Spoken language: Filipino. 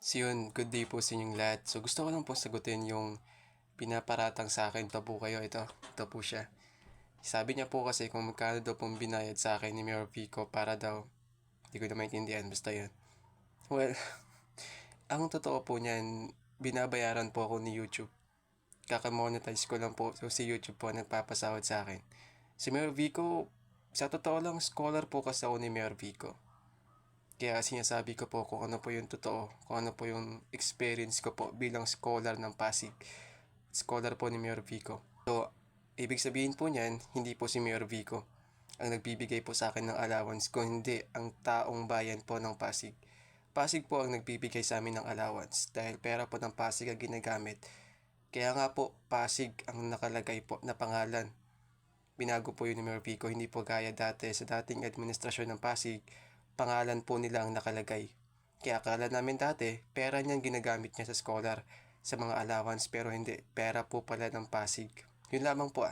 So yun, good day po sa inyong lahat. So gusto ko lang po sagutin yung pinaparatang sa akin, ito po kayo, ito po siya. Sabi niya po kasi kung magkano daw pong binayad sa akin ni Mayor Vico para daw, hindi ko na maintindihan, basta yun. Well, ang totoo po niyan, binabayaran po ako ni YouTube. Kakamonetize ko lang po, so si YouTube po nagpapasahod sa akin. Si Mayor Vico, sa totoo lang, scholar po kasi ako ni Mayor Vico. Kaya sinasabi ko po kung ano po yung totoo, kung ano po yung experience ko po bilang scholar ng Pasig. Scholar po ni Mayor Vico. So, ibig sabihin po niyan, hindi po si Mayor Vico ang nagbibigay po sa akin ng allowance, kundi ang taong bayan po ng Pasig. Pasig po ang nagbibigay sa amin ng allowance dahil pera po ng Pasig ang ginagamit. Kaya nga po, Pasig ang nakalagay po na pangalan. Binago po yun ni Mayor Vico, hindi po gaya dati sa dating administrasyon ng Pasig, pangalan po nila ang nakalagay. Kaya akala namin dati, pera niyan ginagamit niya sa scholar, sa mga allowance, pero hindi, pera po pala ng Pasig. Yun lamang po